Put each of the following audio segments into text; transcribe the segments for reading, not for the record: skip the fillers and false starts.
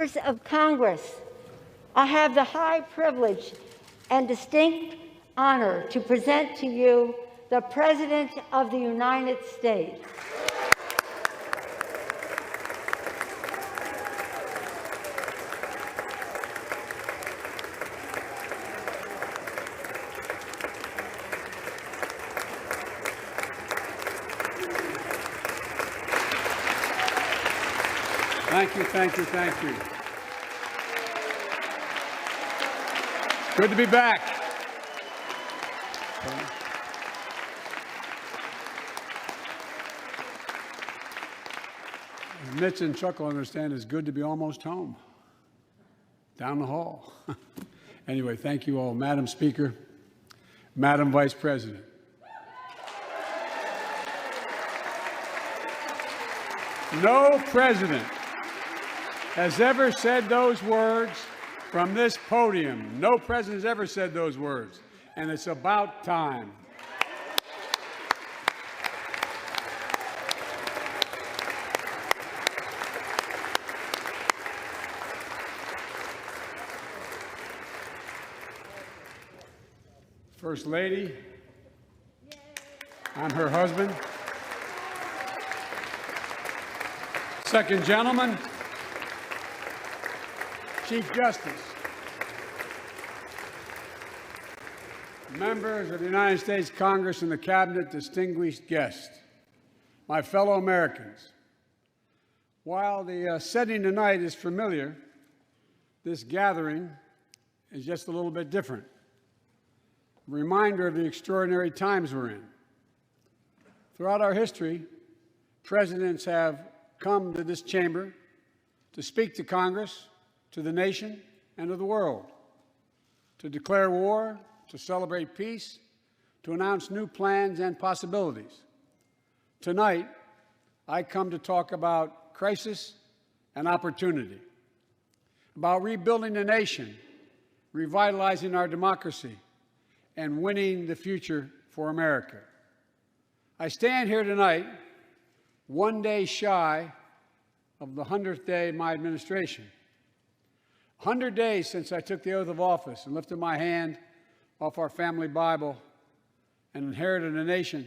Members of Congress, I have the high privilege and distinct honor to present to you the President of the United States. Thank you, thank you, thank you. Good to be back. Mitch and Chuck will understand it's good to be almost home, down the hall. Anyway, thank you all. Madam Speaker, Madam Vice President. No president has ever said those words from this podium. No president has ever said those words, and it's about time. First Lady, I'm her husband. Second Gentleman, Chief Justice, members of the United States Congress and the Cabinet, distinguished guests, my fellow Americans. While the setting tonight is familiar, this gathering is just a little bit different. A reminder of the extraordinary times we're in. Throughout our history, presidents have come to this chamber to speak to Congress, to the nation, and to the world, to declare war, to celebrate peace, to announce new plans and possibilities. Tonight, I come to talk about crisis and opportunity, about rebuilding the nation, revitalizing our democracy, and winning the future for America. I stand here tonight, one day shy of the 100th day of my administration. 100 days since I took the oath of office and lifted my hand off our family Bible and inherited a nation,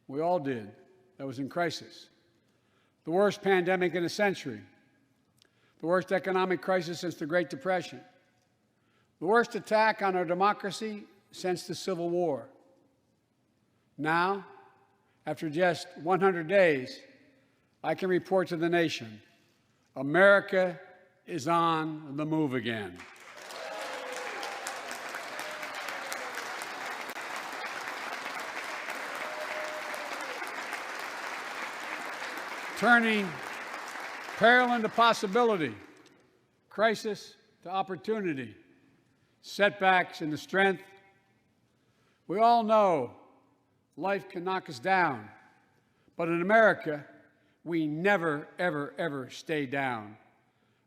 we all did, that was in crisis. The worst pandemic in a century, the worst economic crisis since the Great Depression, the worst attack on our democracy since the Civil War. Now, after just 100 days, I can report to the nation, America is on the move again. Turning peril into possibility, crisis to opportunity, setbacks into strength. We all know life can knock us down, but in America, we never, ever, ever stay down.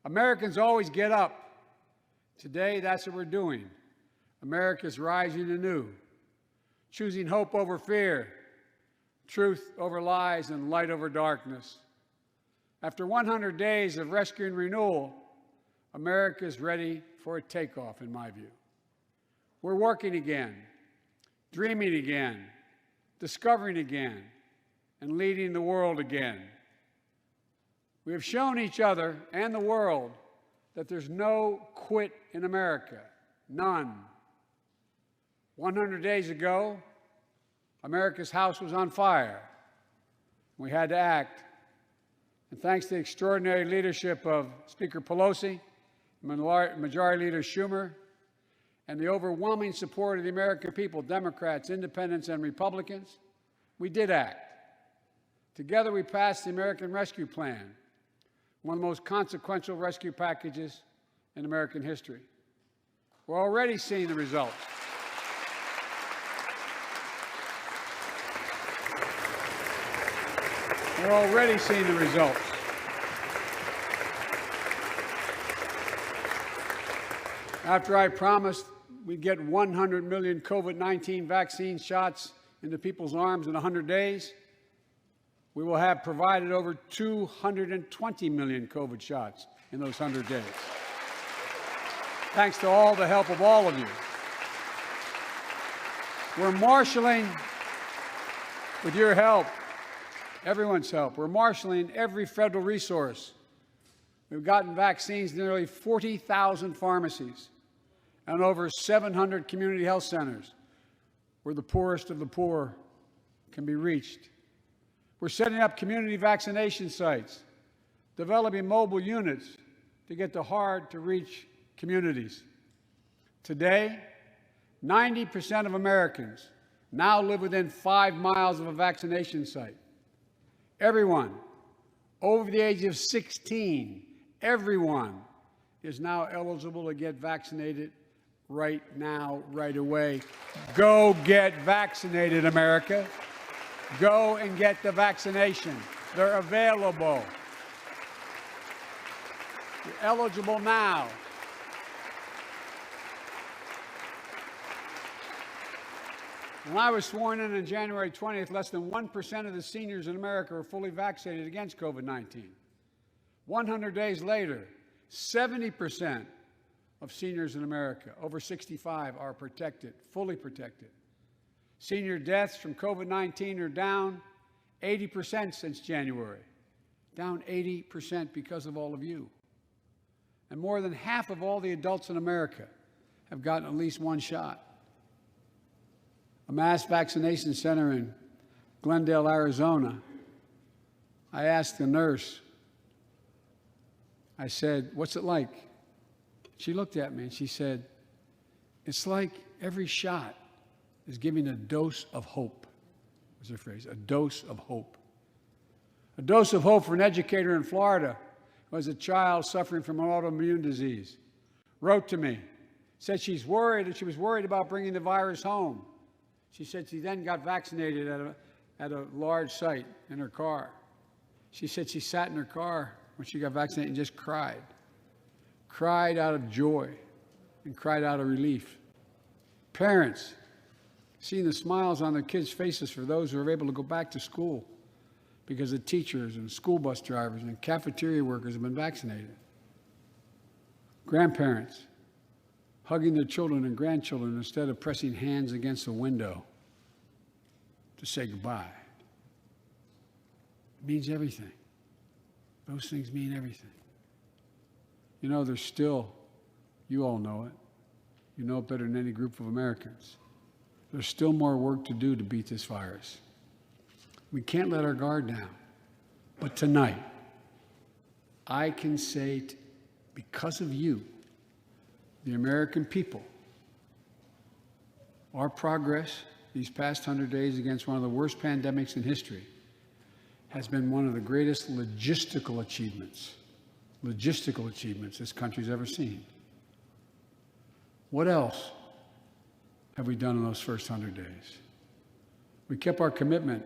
Americans always get up. Today, that's what we're doing. America's rising anew, choosing hope over fear, truth over lies, and light over darkness. After 100 days of rescue and renewal, America is ready for a takeoff, in my view. We're working again, dreaming again, discovering again, and leading the world again. We have shown each other and the world that there's no quit in America, none. 100 days ago, America's house was on fire. We had to act. And thanks to the extraordinary leadership of Speaker Pelosi, Majority Leader Schumer, and the overwhelming support of the American people, Democrats, Independents, and Republicans, we did act. Together, we passed the American Rescue Plan, one of the most consequential rescue packages in American history. We're already seeing the results. We're already seeing the results. After I promised we'd get 100 million COVID-19 vaccine shots into people's arms in 100 days, we will have provided over 220 million COVID shots in those 100 days. Thanks to all the help of all of you. We're marshaling, with your help, everyone's help, we're marshaling every federal resource. We've gotten vaccines to nearly 40,000 pharmacies and over 700 community health centers where the poorest of the poor can be reached. We're setting up community vaccination sites, developing mobile units to get to hard-to-reach communities. Today, 90% of Americans now live within 5 miles of a vaccination site. Everyone over the age of 16, everyone is now eligible to get vaccinated right now, right away. Go get vaccinated, America. Go and get the vaccination. They're available. You're eligible now. When I was sworn in on January 20th, less than 1% of the seniors in America were fully vaccinated against COVID-19. 100 days later, 70% of seniors in America over 65 are protected, fully protected. Senior deaths from COVID-19 are down 80% since January, down 80% because of all of you. And more than half of all the adults in America have gotten at least one shot. A mass vaccination center in Glendale, Arizona, I asked the nurse, I said, "What's it like?" She looked at me and she said, "It's like every shot is giving a dose of hope," was her phrase, a dose of hope. A dose of hope for an educator in Florida who has a child suffering from an autoimmune disease. Wrote to me, said she's worried, and she was worried about bringing the virus home. She said she then got vaccinated at a large site in her car. She said she sat in her car when she got vaccinated and just cried. Cried out of joy and cried out of relief. Parents, seeing the smiles on their kids' faces for those who are able to go back to school because the teachers and school bus drivers and cafeteria workers have been vaccinated. Grandparents, hugging their children and grandchildren instead of pressing hands against a window to say goodbye. It means everything. Those things mean everything. You know, there's still, you all know it, you know it better than any group of Americans, there's still more work to do to beat this virus. We can't let our guard down. But tonight, I can say, because of you, the American people, our progress these past 100 days against one of the worst pandemics in history has been one of the greatest logistical achievements this country's ever seen. What else have we done in those first 100 days? We kept our commitment,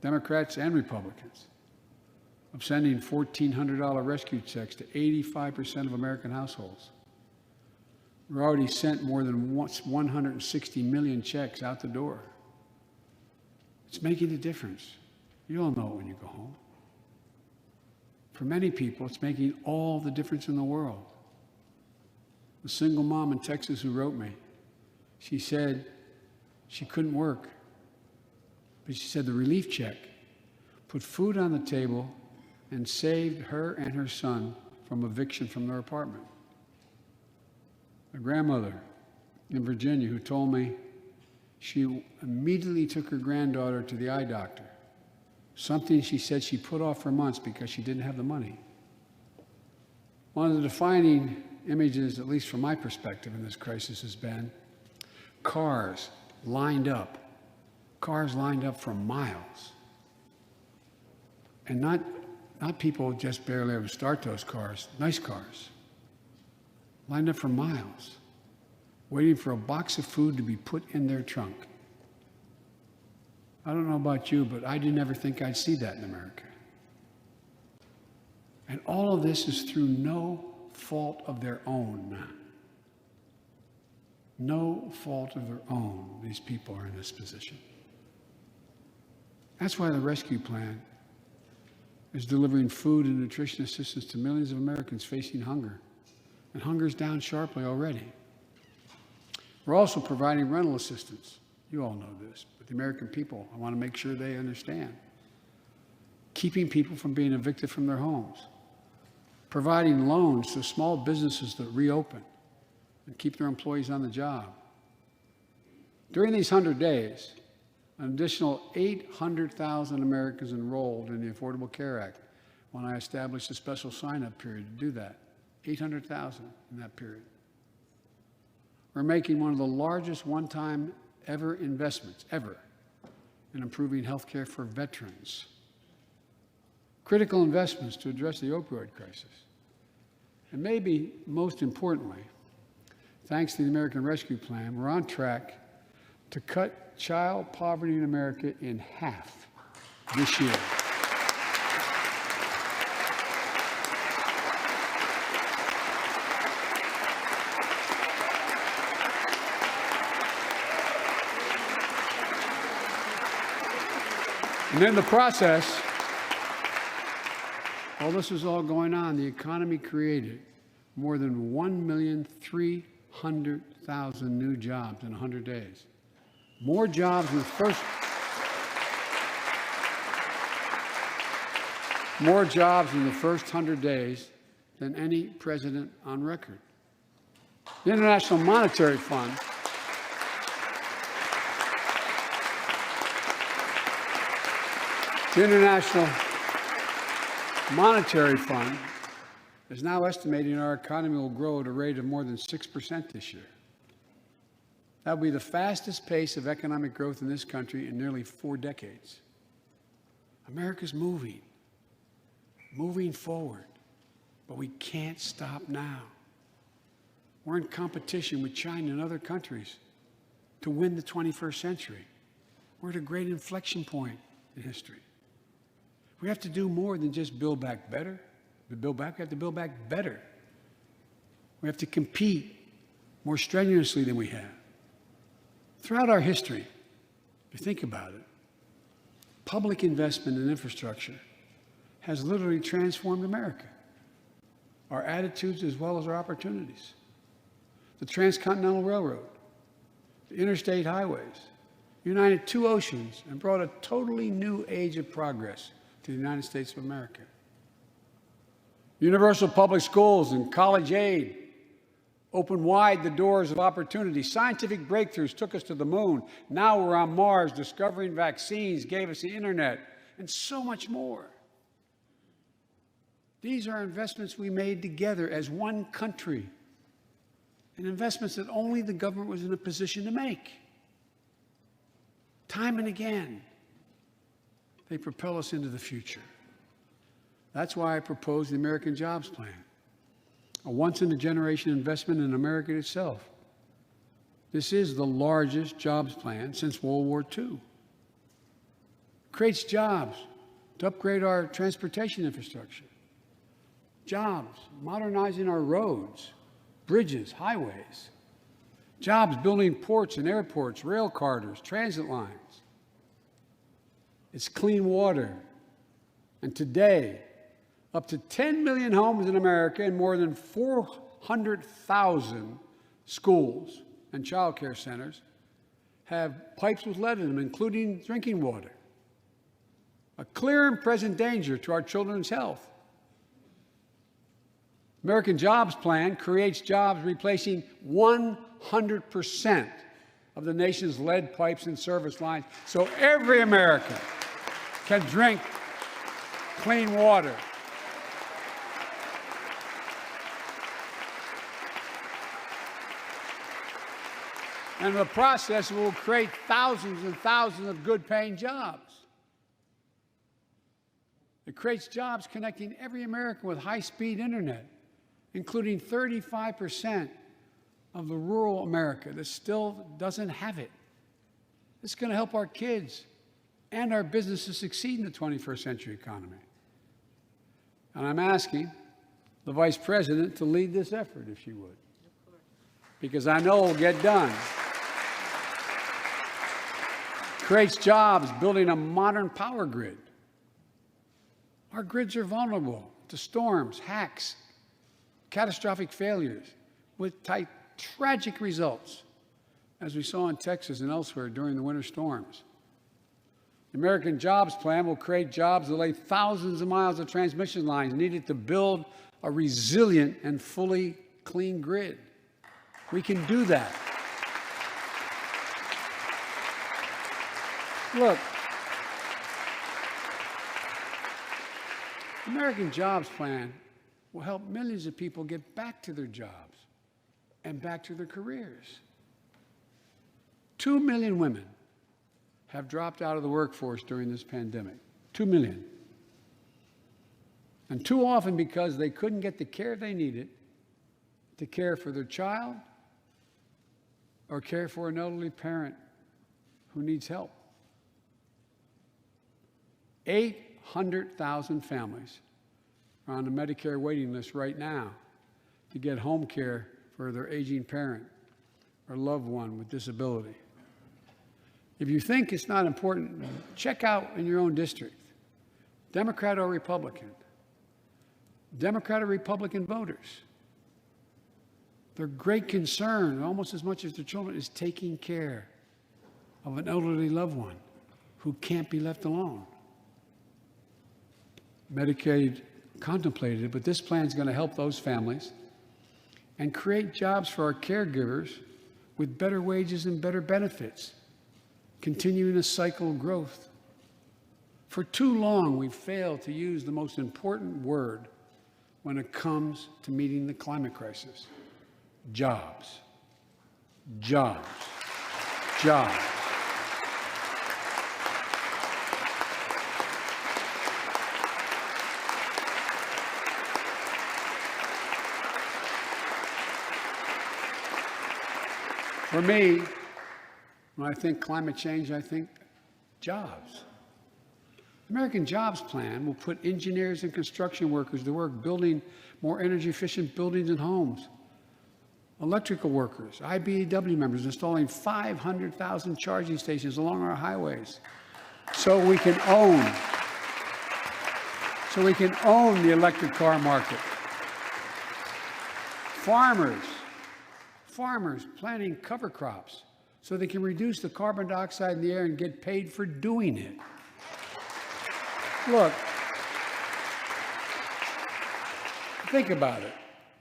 Democrats and Republicans, of sending $1,400 rescue checks to 85% of American households. We've already sent more than 160 million checks out the door. It's making a difference. You all know it when you go home. For many people, it's making all the difference in the world. The single mom in Texas who wrote me, she said she couldn't work, but she said the relief check put food on the table and saved her and her son from eviction from their apartment. A grandmother in Virginia who told me she immediately took her granddaughter to the eye doctor, something she said she put off for months because she didn't have the money. One of the defining images, at least from my perspective in this crisis, has been cars lined up for miles. And not people just barely able to start those cars, nice cars, lined up for miles, waiting for a box of food to be put in their trunk. I don't know about you, but I didn't ever think I'd see that in America. And all of this is through no fault of their own. No fault of their own, these people are in this position. That's why the rescue plan is delivering food and nutrition assistance to millions of Americans facing hunger. And hunger is down sharply already. We're also providing rental assistance. You all know this, but the American people, I want to make sure they understand. Keeping people from being evicted from their homes. Providing loans to small businesses that reopen and keep their employees on the job. During these 100 days, an additional 800,000 Americans enrolled in the Affordable Care Act when I established a special sign-up period to do that. 800,000 in that period. We're making one of the largest one-time ever investments, ever, in improving health care for veterans. Critical investments to address the opioid crisis. And maybe most importantly, thanks to the American Rescue Plan, we're on track to cut child poverty in America in half this year. And in the process, while this was all going on, the economy created more than 1,300,000 new jobs in 100 days. More jobs in the first 100 days than any president on record. The International Monetary Fund is now estimating our economy will grow at a rate of more than 6% this year. That will be the fastest pace of economic growth in this country in nearly 4 decades. America's moving forward, but we can't stop now. We're in competition with China and other countries to win the 21st century. We're at a great inflection point in history. We have to do more than just build back better. We have to build back better. We have to compete more strenuously than we have. Throughout our history, if you think about it, public investment in infrastructure has literally transformed America, our attitudes as well as our opportunities. The Transcontinental Railroad, the interstate highways, united 2 oceans and brought a totally new age of progress to the United States of America. Universal public schools and college aid opened wide the doors of opportunity. Scientific breakthroughs took us to the moon. Now we're on Mars. Discovering vaccines gave us the internet, and so much more. These are investments we made together as one country, and investments that only the government was in a position to make. Time and again, they propel us into the future. That's why I proposed the American Jobs Plan, a once-in-a-generation investment in America itself. This is the largest jobs plan since World War II. It creates jobs to upgrade our transportation infrastructure, jobs modernizing our roads, bridges, highways, jobs building ports and airports, rail corridors, transit lines. It's clean water. And today, up to 10 million homes in America and more than 400,000 schools and child care centers have pipes with lead in them, including drinking water. A clear and present danger to our children's health. American Jobs Plan creates jobs replacing 100% of the nation's lead pipes and service lines, so every American can drink clean water. And in the process, it will create thousands and thousands of good-paying jobs. It creates jobs connecting every American with high-speed internet, including 35% of the rural America that still doesn't have it. It's going to help our kids and our businesses succeed in the 21st century economy. And I'm asking the Vice President to lead this effort, if she would, because I know it will get done. Creates jobs building a modern power grid. Our grids are vulnerable to storms, hacks, catastrophic failures with tragic results, as we saw in Texas and elsewhere during the winter storms. The American Jobs Plan will create jobs that lay thousands of miles of transmission lines needed to build a resilient and fully clean grid. We can do that. Look, the American Jobs Plan will help millions of people get back to their jobs and back to their careers. 2 million women have dropped out of the workforce during this pandemic. 2 million. And too often because they couldn't get the care they needed to care for their child or care for an elderly parent who needs help. 800,000 families are on the Medicare waiting list right now to get home care for their aging parent or loved one with disability. If you think it's not important, check out in your own district, Democrat or Republican, Democrat or Republican voters. Their great concern, almost as much as their children, is taking care of an elderly loved one who can't be left alone. Medicaid contemplated it, but this plan is going to help those families and create jobs for our caregivers with better wages and better benefits, continuing a cycle of growth. For too long, we've failed to use the most important word when it comes to meeting the climate crisis: jobs. Jobs. Jobs. For me, when I think climate change, I think jobs. The American Jobs Plan will put engineers and construction workers to work building more energy-efficient buildings and homes. Electrical workers, IBEW members installing 500,000 charging stations along our highways so we can own the electric car market. Farmers planting cover crops so they can reduce the carbon dioxide in the air and get paid for doing it. Look, think about it.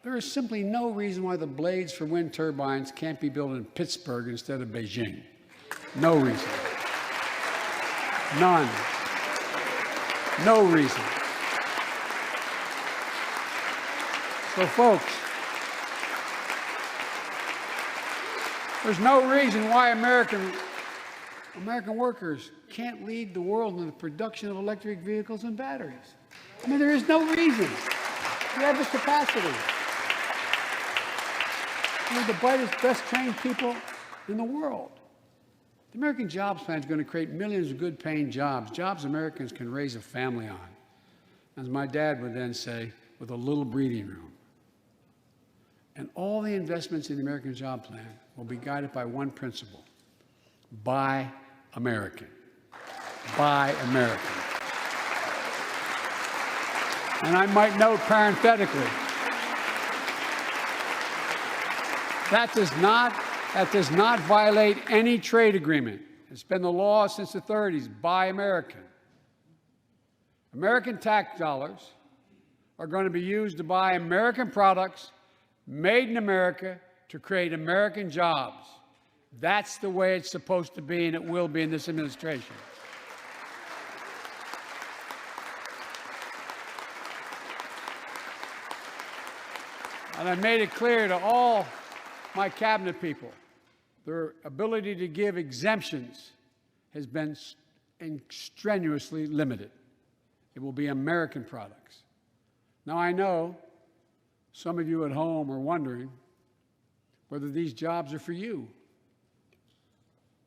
There is simply no reason why the blades for wind turbines can't be built in Pittsburgh instead of Beijing. No reason. None. No reason. So, folks, there's no reason why American workers can't lead the world in the production of electric vehicles and batteries. I mean, there is no reason. We have the capacity. We're the brightest, best trained people in the world. The American Jobs Plan is going to create millions of good-paying jobs, jobs Americans can raise a family on. As my dad would then say, with a little breathing room. And all the investments in the American Job Plan will be guided by one principle: buy American. Buy American. And I might note parenthetically, that does not violate any trade agreement. It's been the law since the 30s. Buy American. American tax dollars are going to be used to buy American products made in America to create American jobs. That's the way it's supposed to be, and it will be in this administration. And I made it clear to all my cabinet people, their ability to give exemptions has been strenuously limited. It will be American products. Now, I know some of you at home are wondering whether these jobs are for you.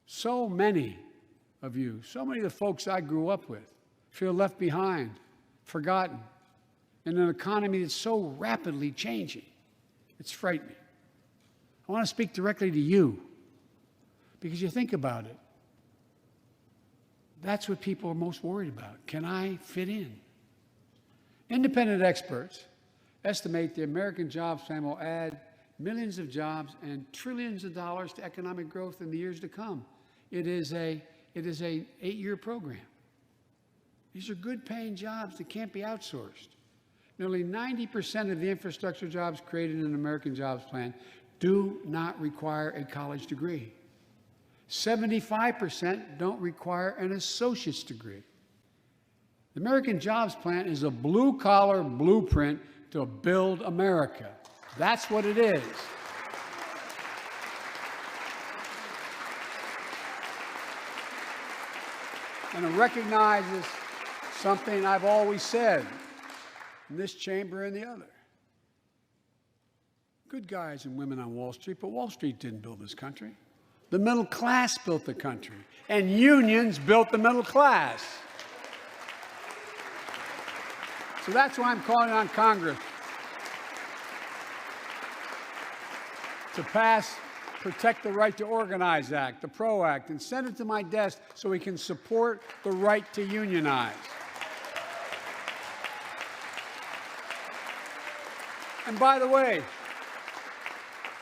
So many of you, so many of the folks I grew up with, feel left behind, forgotten, in an economy that's so rapidly changing. It's frightening. I want to speak directly to you, because you think about it. That's what people are most worried about. Can I fit in? Independent experts estimate the American Jobs Plan will add millions of jobs and trillions of dollars to economic growth in the years to come. It is an 8-year program. These are good-paying jobs that can't be outsourced. Nearly 90% of the infrastructure jobs created in the American Jobs Plan do not require a college degree. 75% don't require an associate's degree. The American Jobs Plan is a blue-collar blueprint to build America. That's what it is. And it recognizes something I've always said in this chamber and the other. Good guys and women on Wall Street, but Wall Street didn't build this country. The middle class built the country, and unions built the middle class. So that's why I'm calling on Congress to pass Protect the Right to Organize Act, the PRO Act, and send it to my desk so we can support the right to unionize. And by the way,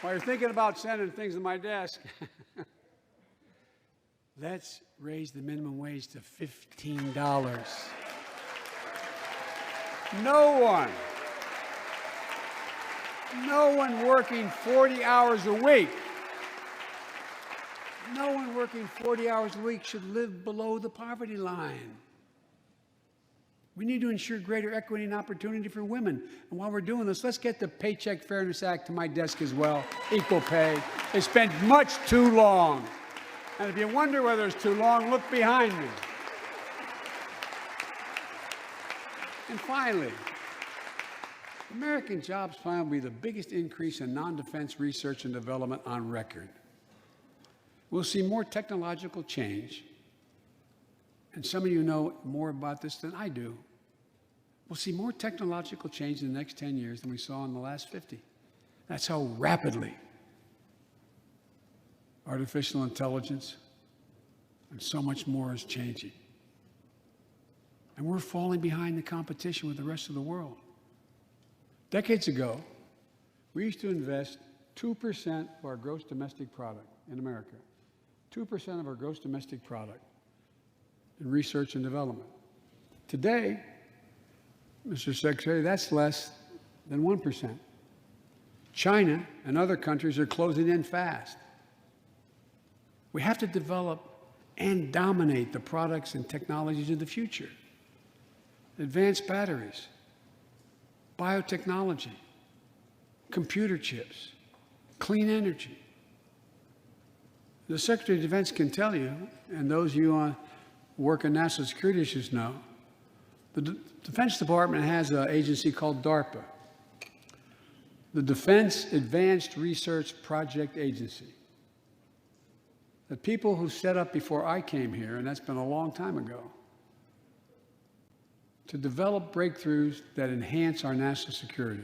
while you're thinking about sending things to my desk, let's raise the minimum wage to $15. No one working 40 hours a week, no one working 40 hours a week should live below the poverty line. We need to ensure greater equity and opportunity for women. And while we're doing this, let's get the Paycheck Fairness Act to my desk as well, equal pay. It's been much too long. And if you wonder whether it's too long, look behind me. And finally, the American Jobs Plan will be the biggest increase in non-defense research and development on record. We'll see more technological change, and some of you know more about this than I do. We'll see more technological change in the next 10 years than we saw in the last 50. That's how rapidly artificial intelligence and so much more is changing. And we're falling behind the competition with the rest of the world. Decades ago, we used to invest 2% of our gross domestic product in America, 2% of our gross domestic product in research and development. Today, Mr. Secretary, that's less than 1%. China and other countries are closing in fast. We have to develop and dominate the products and technologies of the future. Advanced batteries, biotechnology, computer chips, clean energy. The Secretary of Defense can tell you, and those of you who work in national security issues know, the Defense Department has an agency called DARPA, the Defense Advanced Research Project Agency. The people who set up before I came here, and that's been a long time ago, to develop breakthroughs that enhance our national security.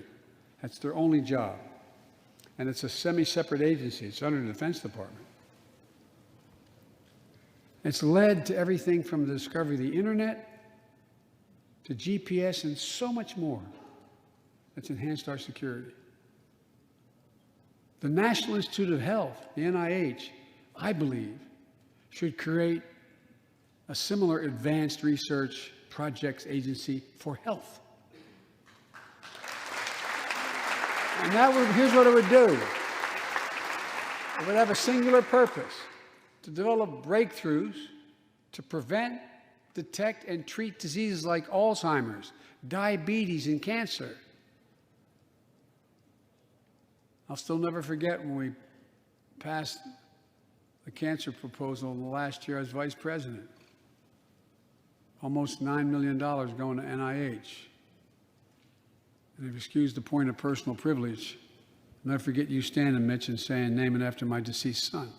That's their only job. And it's a semi-separate agency. It's under the Defense Department. It's led to everything from the discovery of the internet to GPS and so much more that's enhanced our security. The National Institute of Health, the NIH, I believe, should create a similar advanced research projects agency for health. And here's what it would do. It would have a singular purpose: to develop breakthroughs to prevent, detect, and treat diseases like Alzheimer's, diabetes, and cancer. I'll still never forget when we passed the cancer proposal the last year as vice president. Almost $9 million going to NIH. And if you excuse the point of personal privilege, I'll never forget you standing, Mitch, and saying, "Name it after my deceased son."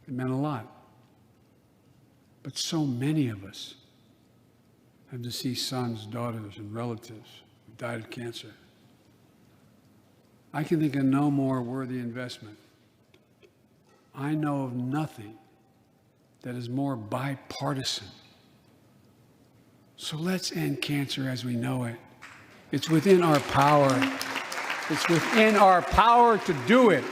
It meant a lot. But so many of us have deceased sons, daughters, and relatives who died of cancer. I can think of no more worthy investment. I know of nothing that is more bipartisan So let's end cancer as we know it. It's within our power. It's within our power to do it.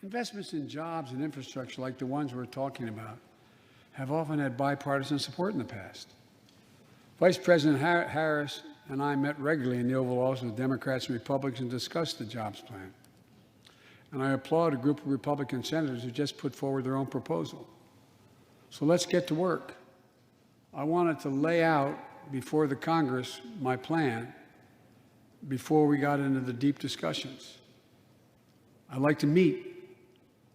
Investments in jobs and infrastructure like the ones we're talking about have often had bipartisan support in the past. Vice President Harris and I met regularly in the Oval Office with Democrats and Republicans and discussed the jobs plan. And I applaud a group of Republican senators who just put forward their own proposal. So let's get to work. I wanted to lay out before the Congress my plan before we got into the deep discussions. I'd like to meet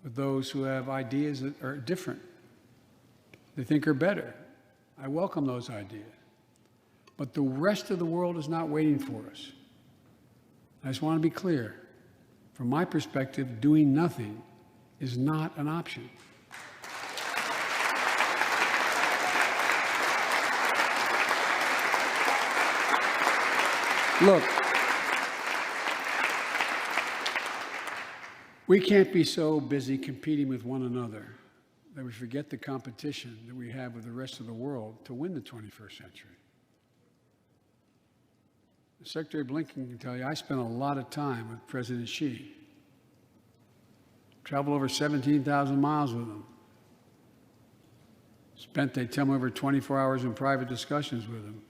with those who have ideas that are different, they think are better. I welcome those ideas. But the rest of the world is not waiting for us. I just want to be clear. From my perspective, doing nothing is not an option. Look, we can't be so busy competing with one another that we forget the competition that we have with the rest of the world to win the 21st century. Secretary Blinken can tell you, I spent a lot of time with President Xi. Traveled over 17,000 miles with him. Spent, they tell me, over 24 hours in private discussions with him.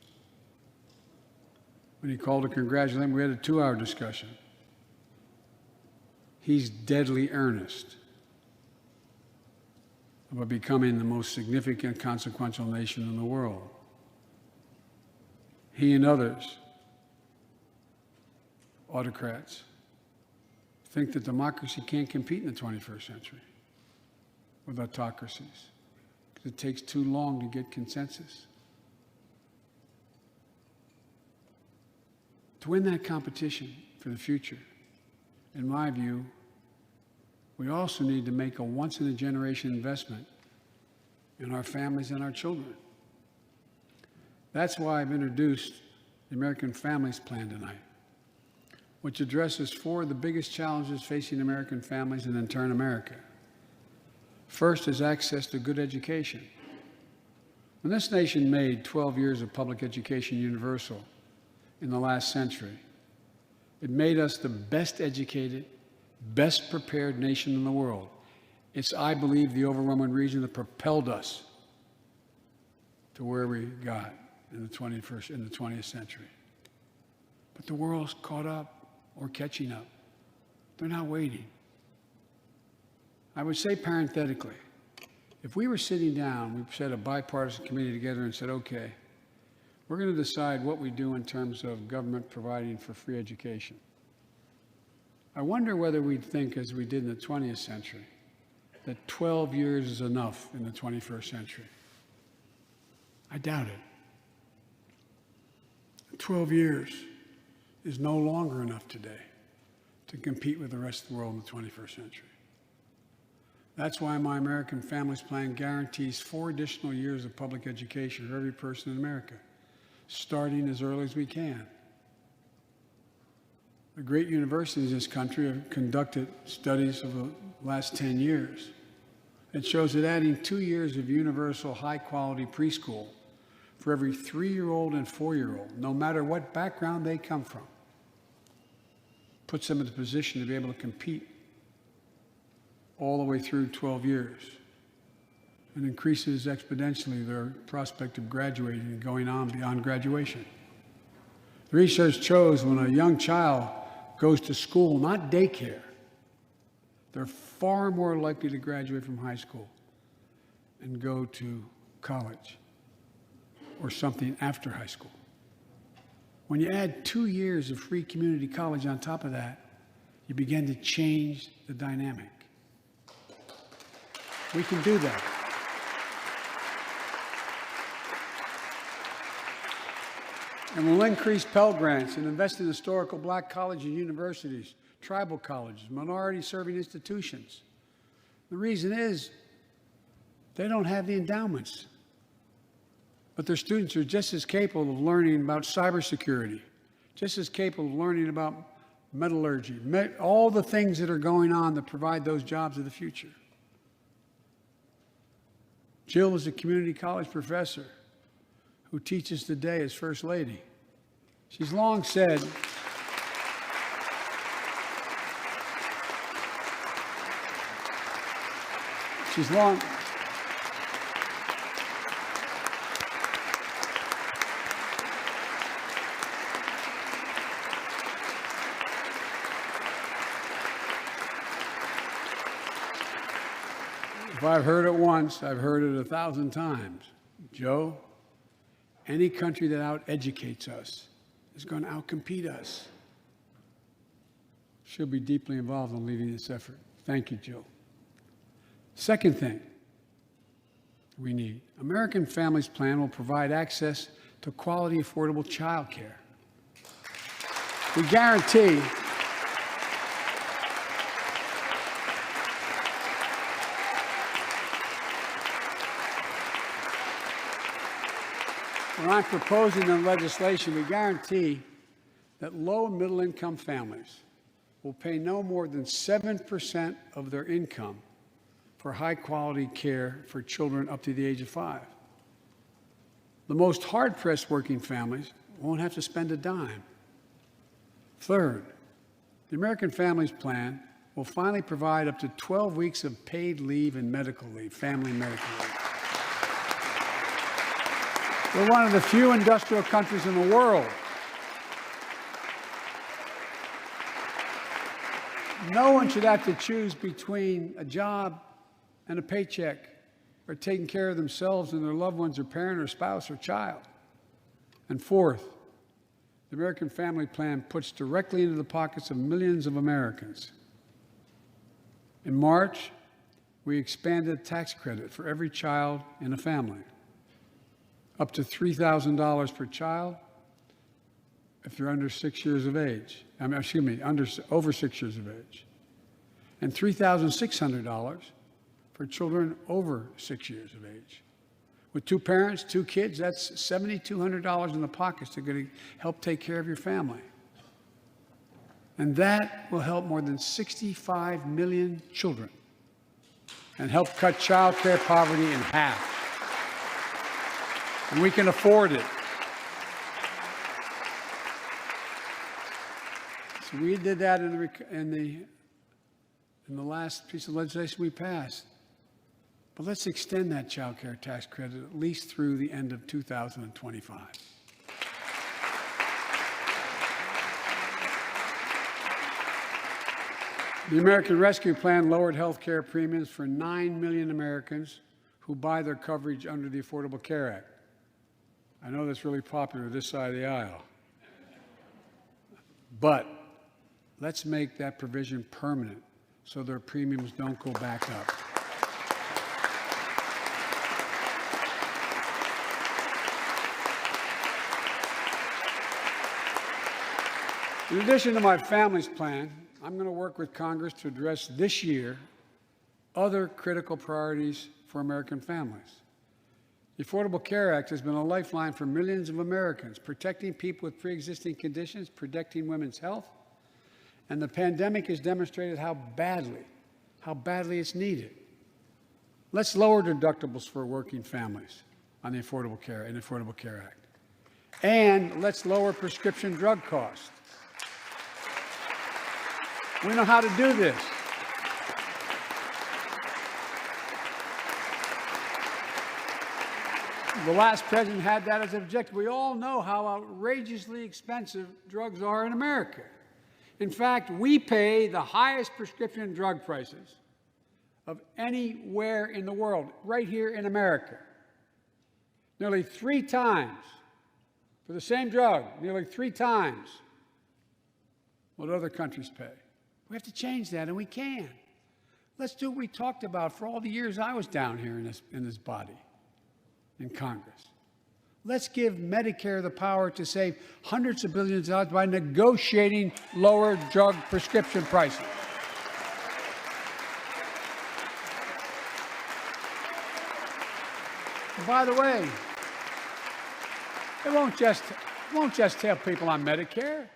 When he called to congratulate him, we had a 2-hour discussion. He's deadly earnest about becoming the most significant, consequential nation in the world. He and others, autocrats, think that democracy can't compete in the 21st century with autocracies because it takes too long to get consensus. To win that competition for the future, in my view, we also need to make a once-in-a-generation investment in our families and our children. That's why I've introduced the American Families Plan tonight, which addresses 4 of the biggest challenges facing American families and in turn America. First is access to good education. When this nation made 12 years of public education universal in the last century, it made us the best educated, best prepared nation in the world. It's, I believe, the overwhelming reason that propelled us to where we got in the 20th century. But the world's caught up or catching up. They're not waiting. I would say parenthetically, if we were sitting down, we set a bipartisan committee together and said, okay, we're going to decide what we do in terms of government providing for free education. I wonder whether we'd think, as we did in the 20th century, that 12 years is enough in the 21st century. I doubt it. 12 years is no longer enough today to compete with the rest of the world in the 21st century. That's why my American Families Plan guarantees 4 additional years of public education for every person in America, starting as early as we can. The great universities in this country have conducted studies of the last 10 years. It shows that adding 2 years of universal high-quality preschool for every 3-year-old and 4-year-old, no matter what background they come from, puts them in a position to be able to compete all the way through 12 years and increases exponentially their prospect of graduating and going on beyond graduation. The research shows when a young child goes to school, not daycare, they're far more likely to graduate from high school and go to college or something after high school. When you add 2 years of free community college on top of that, you begin to change the dynamic. We can do that. And we'll increase Pell Grants and invest in historical black colleges and universities, tribal colleges, minority-serving institutions. The reason is they don't have the endowments, but their students are just as capable of learning about cybersecurity, just as capable of learning about metallurgy, all the things that are going on that provide those jobs of the future. Jill is a community college professor who teaches today as First Lady. She's long said, if I've heard it once, I've heard it 1,000 times. Joe, any country that out-educates us is going to outcompete us. She'll be deeply involved in leading this effort. Thank you, Jill. Second thing we need, American Families Plan will provide access to quality, affordable child care. We guarantee when I'm proposing the legislation, we guarantee that low and middle income families will pay no more than 7% of their income for high-quality care for children up to the age of 5. The most hard-pressed working families won't have to spend a dime. Third, the American Families Plan will finally provide up to 12 weeks of paid leave and medical leave, family medical leave. We're one of the few industrial countries in the world. No one should have to choose between a job and a paycheck, or taking care of themselves and their loved ones, or parent or spouse or child. And fourth, the American Family Plan puts directly into the pockets of millions of Americans. In March, we expanded tax credit for every child in a family, up to $3,000 per child if they're under 6 years of age. Over 6 years of age, and $3,600 for children over 6 years of age. With 2 parents, 2 kids, that's $7,200 in the pockets to help take care of your family. And that will help more than 65 million children and help cut child care poverty in half. And we can afford it. So we did that in the last piece of legislation we passed. But let's extend that child care tax credit at least through the end of 2025. The American Rescue Plan lowered health care premiums for 9 million Americans who buy their coverage under the Affordable Care Act. I know that's really popular this side of the aisle. But let's make that provision permanent so their premiums don't go back up. In addition to my family's plan, I'm going to work with Congress to address this year other critical priorities for American families. The Affordable Care Act has been a lifeline for millions of Americans, protecting people with pre-existing conditions, protecting women's health, and the pandemic has demonstrated how badly it's needed. Let's lower deductibles for working families on the Affordable Care Act. And let's lower prescription drug costs. We know how to do this. The last president had that as an objective. We all know how outrageously expensive drugs are in America. In fact, we pay the highest prescription drug prices of anywhere in the world, right here in America. Nearly 3 times, for the same drug, nearly 3 times what other countries pay. We have to change that, and we can. Let's do what we talked about for all the years I was down here in this body, in Congress. Let's give Medicare the power to save hundreds of billions of dollars by negotiating lower drug prescription prices. And by the way, it won't just help people on Medicare.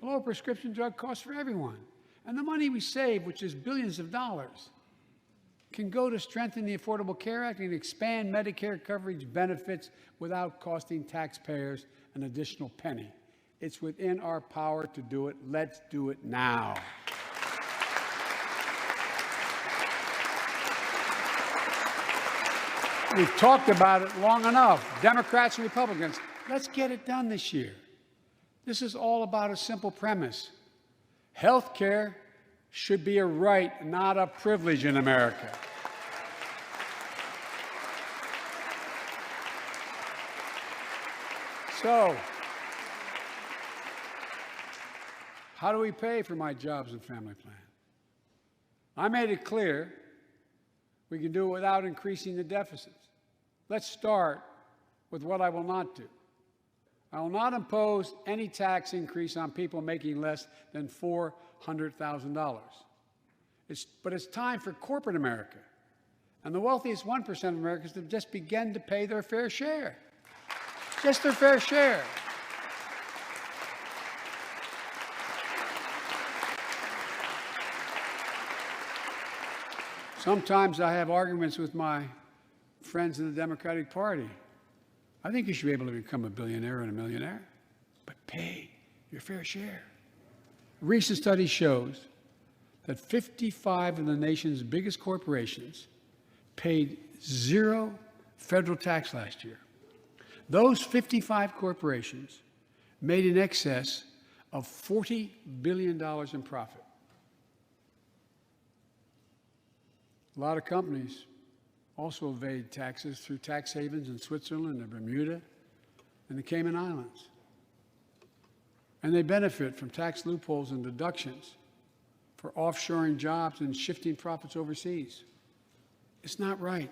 lower prescription drug costs for everyone. And the money we save, which is billions of dollars, can go to strengthen the Affordable Care Act and expand Medicare coverage benefits without costing taxpayers an additional penny. It's within our power to do it. Let's do it now. We've talked about it long enough, Democrats and Republicans. Let's get it done this year. This is all about a simple premise. Health care should be a right, not a privilege in America. So, how do we pay for my jobs and family plan? I made it clear we can do it without increasing the deficits. Let's start with what I will not do. I will not impose any tax increase on people making less than $400,000. But it's time for corporate America and the wealthiest 1% of Americans to just begin to pay their fair share. Just their fair share. Sometimes I have arguments with my friends in the Democratic Party. I think you should be able to become a billionaire and a millionaire, but pay your fair share. A recent study shows that 55 of the nation's biggest corporations paid zero federal tax last year. Those 55 corporations made in excess of $40 billion in profit. A lot of companies also evade taxes through tax havens in Switzerland and Bermuda and the Cayman Islands. And they benefit from tax loopholes and deductions for offshoring jobs and shifting profits overseas. It's not right.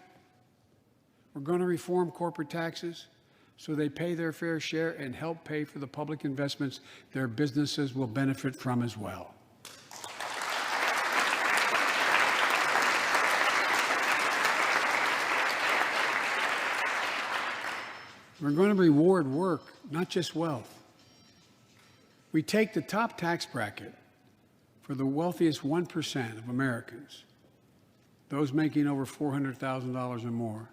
We're going to reform corporate taxes so they pay their fair share and help pay for the public investments their businesses will benefit from as well. We're going to reward work, not just wealth. We take the top tax bracket for the wealthiest 1% of Americans, those making over $400,000 or more,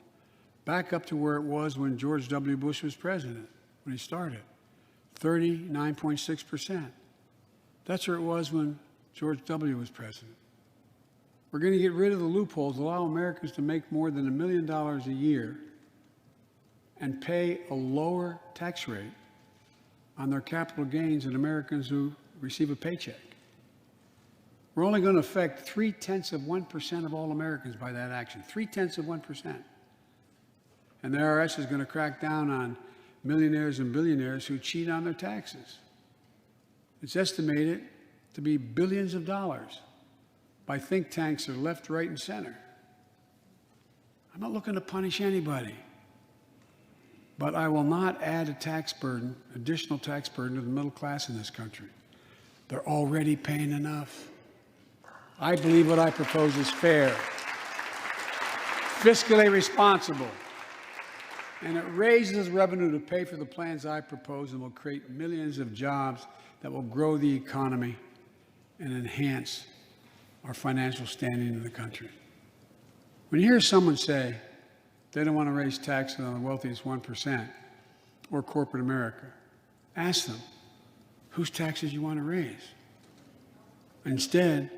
back up to where it was when George W. Bush was president, when he started, 39.6%. That's where it was when George W. was president. We're going to get rid of the loopholes, allow Americans to make more than $1 million a year and pay a lower tax rate on their capital gains than Americans who receive a paycheck. We're only going to affect 0.3% of all Americans by that action, 0.3%. And the IRS is going to crack down on millionaires and billionaires who cheat on their taxes. It's estimated to be billions of dollars by think tanks that are left, right, and center. I'm not looking to punish anybody. But I will not add a tax burden, additional tax burden to the middle class in this country. They're already paying enough. I believe what I propose is fair, fiscally responsible, and it raises revenue to pay for the plans I propose and will create millions of jobs that will grow the economy and enhance our financial standing in the country. When you hear someone say, they don't want to raise taxes on the wealthiest 1% or corporate America, ask them, whose taxes you want to raise? Instead,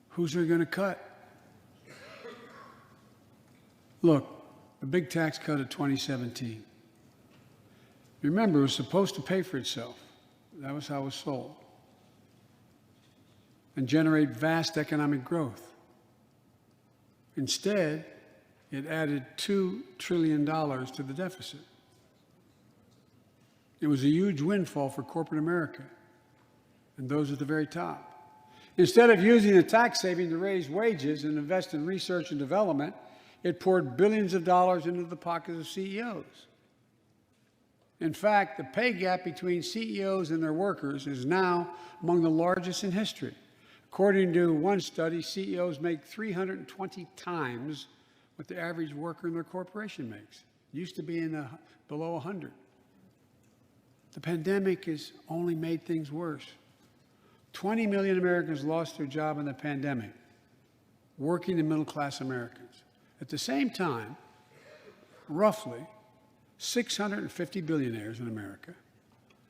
whose are you going to cut? Look, the big tax cut of 2017. Remember, it was supposed to pay for itself. That was how it was sold. And generate vast economic growth. Instead, it added $2 trillion to the deficit. It was a huge windfall for corporate America and those at the very top. Instead of using the tax saving to raise wages and invest in research and development, it poured billions of dollars into the pockets of CEOs. In fact, the pay gap between CEOs and their workers is now among the largest in history. According to one study, CEOs make 320 times what the average worker in their corporation makes. It used to be below 100. The pandemic has only made things worse. 20 million Americans lost their job in the pandemic, working and middle-class Americans. At the same time, roughly 650 billionaires in America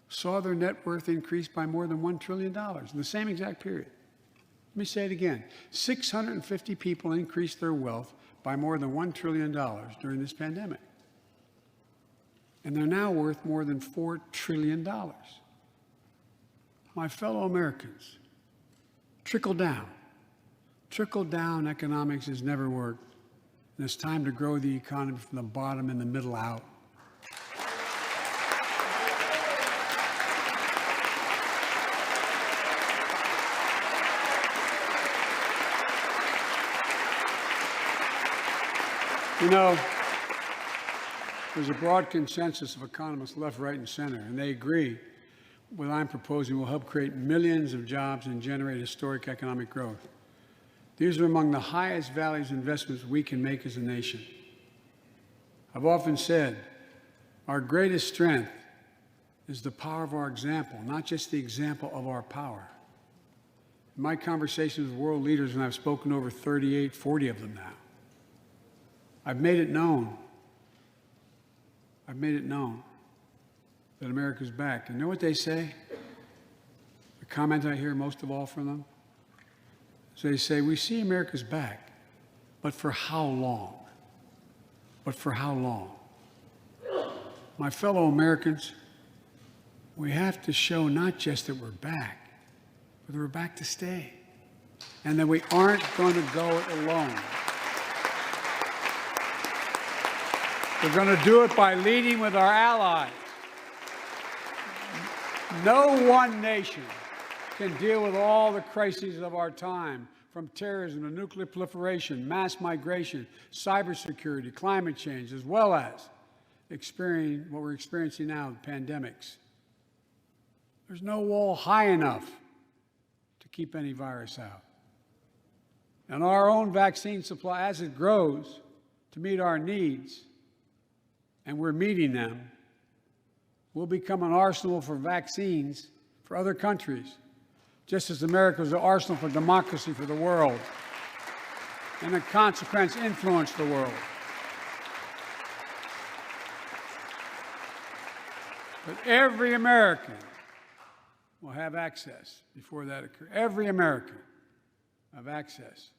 saw their net worth increase by more than $1 trillion in the same exact period. Let me say it again. 650 people increased their wealth by more than $1 trillion during this pandemic. And they're now worth more than $4 trillion. My fellow Americans, trickle down economics has never worked. And it's time to grow the economy from the bottom and the middle out. You know, there's a broad consensus of economists left, right, and center, and they agree what I'm proposing will help create millions of jobs and generate historic economic growth. These are among the highest values investments we can make as a nation. I've often said our greatest strength is the power of our example, not just the example of our power. In my conversations with world leaders, and I've spoken to over 38, 40 of them now, I've made it known that America's back. And you know what they say? The comment I hear most of all from them? So they say, we see America's back, but for how long? But for how long? My fellow Americans, we have to show not just that we're back, but that we're back to stay, and that we aren't going to go it alone. We're going to do it by leading with our allies. No one nation can deal with all the crises of our time, from terrorism to nuclear proliferation, mass migration, cybersecurity, climate change, as well as what we're experiencing now, pandemics. There's no wall high enough to keep any virus out. And our own vaccine supply, as it grows to meet our needs, and we're meeting them, will become an arsenal for vaccines for other countries, just as America was an arsenal for democracy for the world, and in consequence influence the world. But every American will have access before that occurs. Every American will have access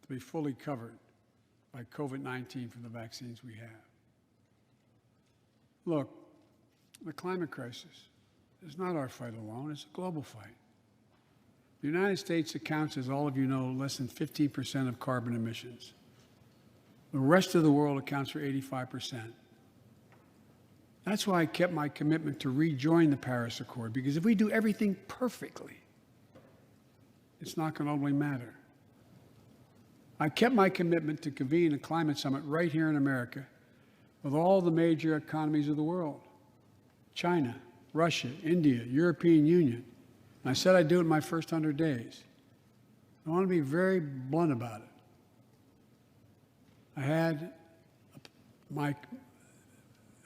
to be fully covered by COVID-19 from the vaccines we have. Look, the climate crisis is not our fight alone, it's a global fight. The United States accounts, as all of you know, less than 15% of carbon emissions. The rest of the world accounts for 85%. That's why I kept my commitment to rejoin the Paris Accord, because if we do everything perfectly, it's not going to only matter. I kept my commitment to convene a climate summit right here in America with all the major economies of the world: China, Russia, India, European Union. And I said I'd do it in my first 100 days. I want to be very blunt about it. My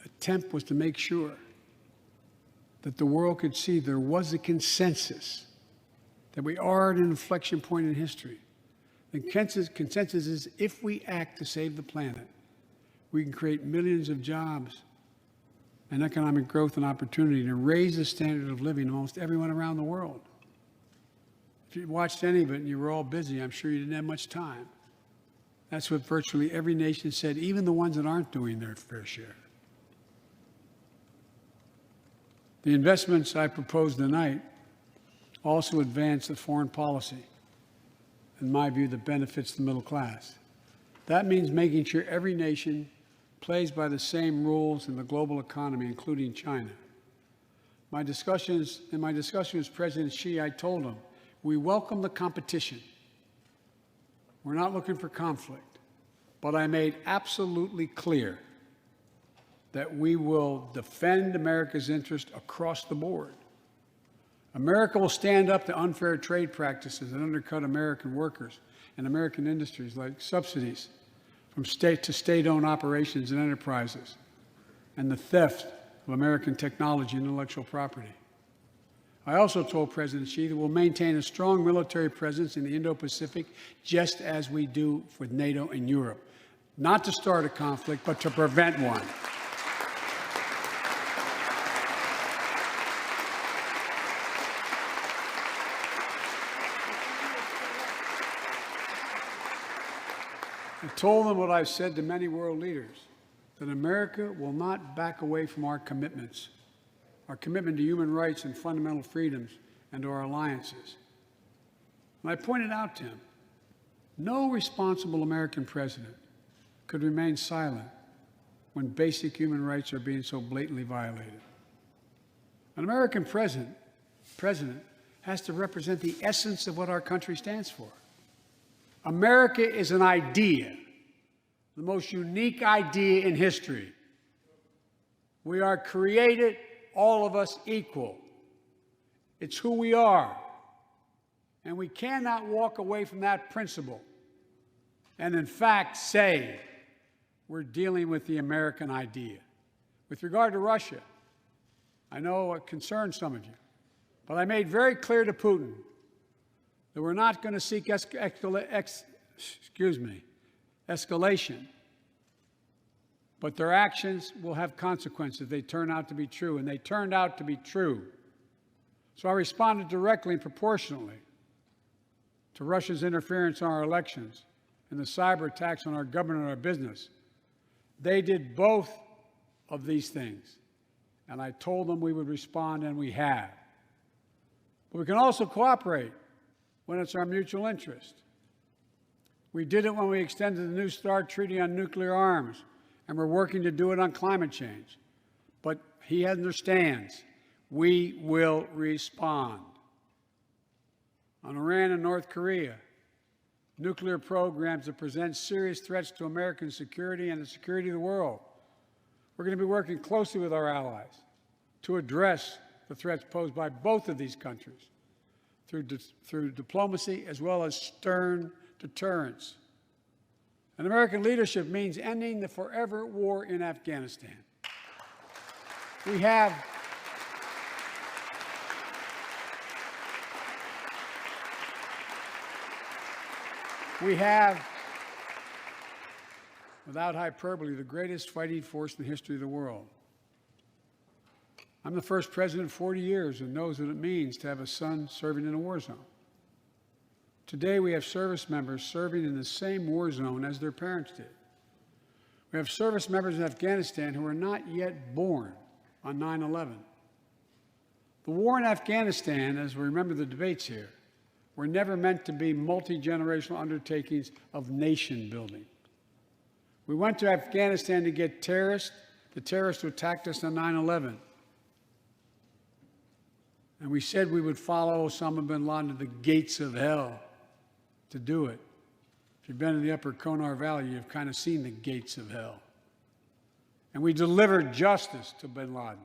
attempt was to make sure that the world could see there was a consensus, that we are at an inflection point in history. The consensus is if we act to save the planet, we can create millions of jobs and economic growth and opportunity to raise the standard of living of almost everyone around the world. If you watched any of it and you were all busy, I'm sure you didn't have much time. That's what virtually every nation said, even the ones that aren't doing their fair share. The investments I propose tonight also advance the foreign policy, in my view, that benefits the middle class. That means making sure every nation plays by the same rules in the global economy, including China. In my discussion with President Xi, I told him, we welcome the competition. We're not looking for conflict. But I made absolutely clear that we will defend America's interest across the board. America will stand up to unfair trade practices that undercut American workers and American industries, like subsidies from state to state-owned operations and enterprises, and the theft of American technology and intellectual property. I also told President Xi that we'll maintain a strong military presence in the Indo-Pacific, just as we do with NATO and Europe, not to start a conflict, but to prevent one. I told them what I've said to many world leaders, that America will not back away from our commitments, our commitment to human rights and fundamental freedoms, and to our alliances. And I pointed out to him, no responsible American president could remain silent when basic human rights are being so blatantly violated. An American president has to represent the essence of what our country stands for. America is an idea, the most unique idea in history. We are created, all of us, equal. It's who we are. And we cannot walk away from that principle and, in fact, say we're dealing with the American idea. With regard to Russia, I know it concerns some of you, but I made very clear to Putin that we're not going to seek escalation, but their actions will have consequences if they turn out to be true, and they turned out to be true. So I responded directly and proportionately to Russia's interference in our elections and the cyber attacks on our government and our business. They did both of these things, and I told them we would respond, and we have. But we can also cooperate when it's our mutual interest. We did it when we extended the New START Treaty on nuclear arms, and we're working to do it on climate change. But he understands we will respond. On Iran and North Korea, nuclear programs that present serious threats to American security and the security of the world. We're going to be working closely with our allies to address the threats posed by both of these countries through diplomacy as well as stern deterrence. And American leadership means ending the forever war in Afghanistan. We have without hyperbole, the greatest fighting force in the history of the world. I'm the first president in 40 years who knows what it means to have a son serving in a war zone. Today, we have service members serving in the same war zone as their parents did. We have service members in Afghanistan who are not yet born on 9/11. The war in Afghanistan, as we remember the debates here, were never meant to be multi-generational undertakings of nation building. We went to Afghanistan to get the terrorists who attacked us on 9/11. And we said we would follow Osama bin Laden to the gates of hell to do it. If you've been in the upper Konar Valley, you've kind of seen the gates of hell. And we delivered justice to bin Laden.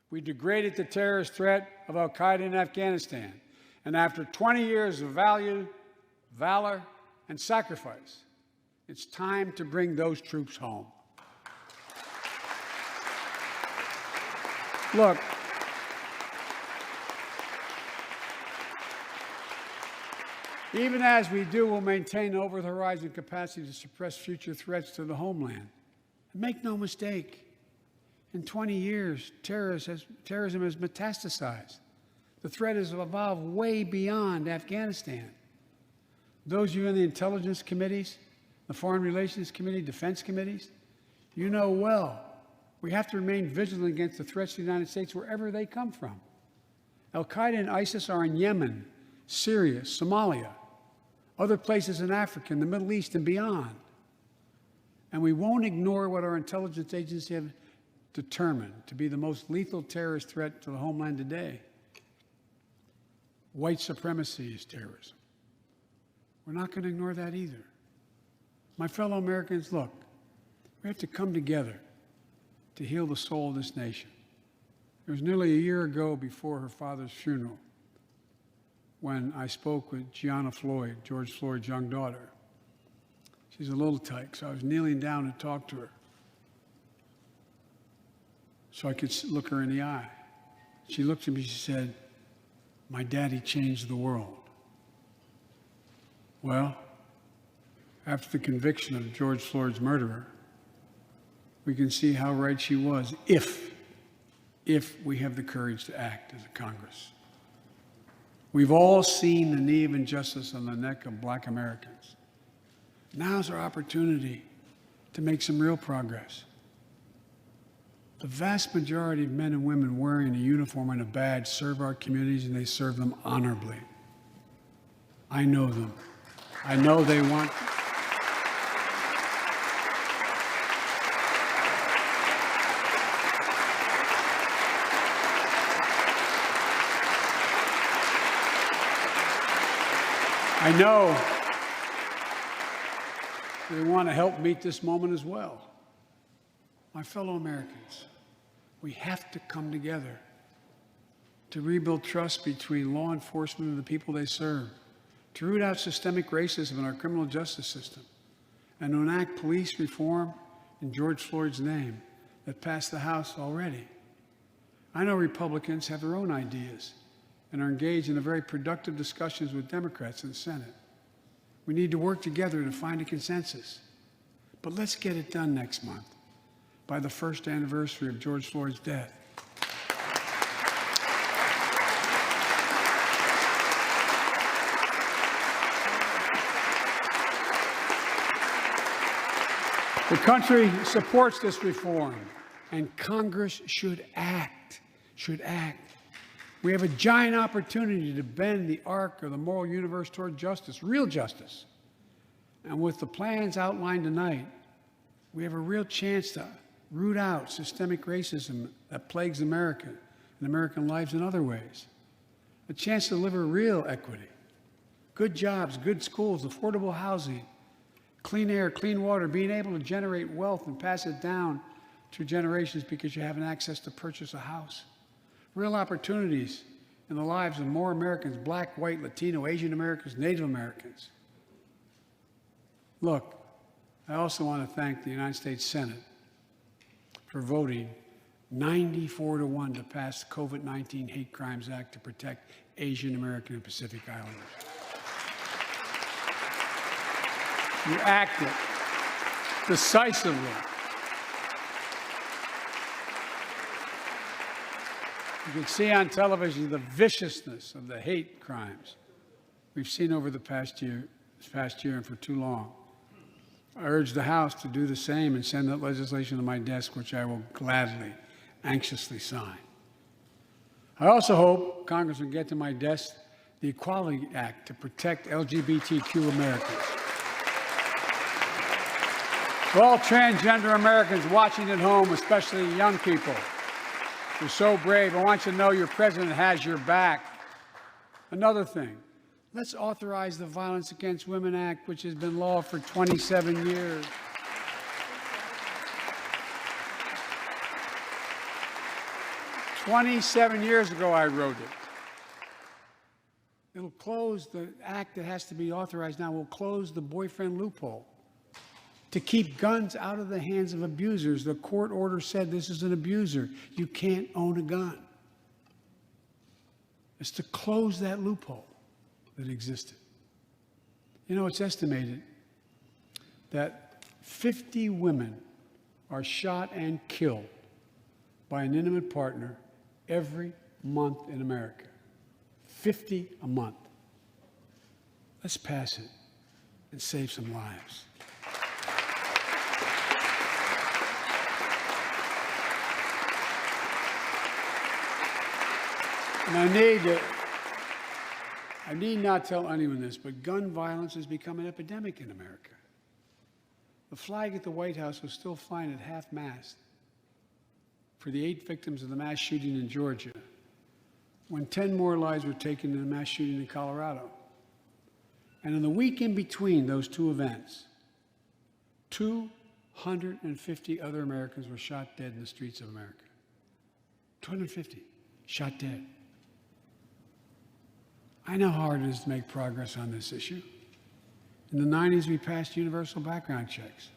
We degraded the terrorist threat of al-Qaeda in Afghanistan. And after 20 years of valor, and sacrifice, it's time to bring those troops home. Look, even as we do, we'll maintain over-the-horizon capacity to suppress future threats to the homeland. And make no mistake, in 20 years, terrorism has metastasized. The threat has evolved way beyond Afghanistan. Those of you in the intelligence committees, the Foreign Relations Committee, defense committees, you know well, we have to remain vigilant against the threats to the United States wherever they come from. Al-Qaeda and ISIS are in Yemen, Syria, Somalia, other places in Africa, in the Middle East, and beyond. And we won't ignore what our intelligence agencies have determined to be the most lethal terrorist threat to the homeland today. White supremacy is terrorism. We're not going to ignore that either. My fellow Americans, look, we have to come together to heal the soul of this nation. It was nearly a year ago before her father's funeral when I spoke with Gianna Floyd, George Floyd's young daughter. She's a little tyke, so I was kneeling down to talk to her. so I could look her in the eye. She looked at me, she said, "My daddy changed the world." Well, after the conviction of George Floyd's murderer, we can see how right she was if we have the courage to act as a Congress. We've all seen the knee of injustice on the neck of Black Americans. Now's our opportunity to make some real progress. The vast majority of men and women wearing a uniform and a badge serve our communities, and they serve them honorably. I know them. I know they want. I know they want to help meet this moment as well. My fellow Americans, we have to come together to rebuild trust between law enforcement and the people they serve, to root out systemic racism in our criminal justice system, and to enact police reform in George Floyd's name that passed the House already. I know Republicans have their own ideas and are engaged in very productive discussions with Democrats in the Senate. We need to work together to find a consensus. But let's get it done next month, by the first anniversary of George Floyd's death. The country supports this reform, and Congress should act. We have a giant opportunity to bend the arc of the moral universe toward justice, real justice. And with the plans outlined tonight, we have a real chance to root out systemic racism that plagues America and American lives in other ways. A chance to deliver real equity, good jobs, good schools, affordable housing, clean air, clean water, being able to generate wealth and pass it down through generations because you have access to purchase a house. Real opportunities in the lives of more Americans, Black, white, Latino, Asian Americans, Native Americans. Look, I also want to thank the United States Senate for voting 94-1 to pass the COVID-19 Hate Crimes Act to protect Asian American and Pacific Islanders. You acted decisively. You can see on television the viciousness of the hate crimes we've seen over this past year and for too long. I urge the House to do the same and send that legislation to my desk, which I will gladly, anxiously sign. I also hope Congress will get to my desk the Equality Act to protect LGBTQ Americans. For all transgender Americans watching at home, especially young people, you're so brave. I want you to know your president has your back. Another thing, let's authorize the Violence Against Women Act, which has been law for 27 years. "27 years ago, I wrote it. It'll close the act that has to be authorized now, will close the boyfriend loophole to keep guns out of the hands of abusers. The court order said this is an abuser. You can't own a gun. It's to close that loophole that existed. You know, it's estimated that 50 women are shot and killed by an intimate partner every month in America. 50 a month. Let's pass it and save some lives. And I need not tell anyone this, but gun violence has become an epidemic in America. The flag at the White House was still flying at half-mast for the 8 victims of the mass shooting in Georgia, when 10 more lives were taken in the mass shooting in Colorado. And in the week in between those two events, 250 other Americans were shot dead in the streets of America. 250 shot dead. I know how hard it is to make progress on this issue. In the 90s, we passed universal background checks.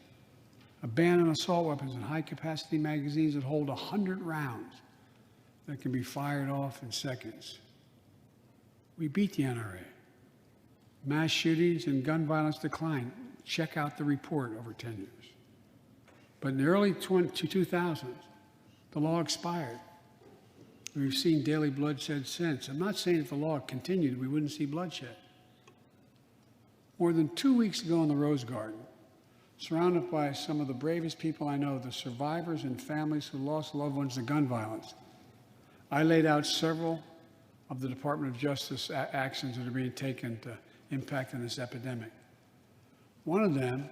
a ban on assault weapons and high-capacity magazines that hold 100 rounds that can be fired off in seconds. We beat the NRA. Mass shootings and gun violence declined. Check out the report over 10 years. But in the early 2000s, the law expired. We've seen daily bloodshed since. I'm not saying if the law continued, we wouldn't see bloodshed. More than 2 weeks ago in the Rose Garden, surrounded by some of the bravest people I know, the survivors and families who lost loved ones to gun violence, I laid out several of the Department of Justice actions that are being taken to impact on this epidemic. One of them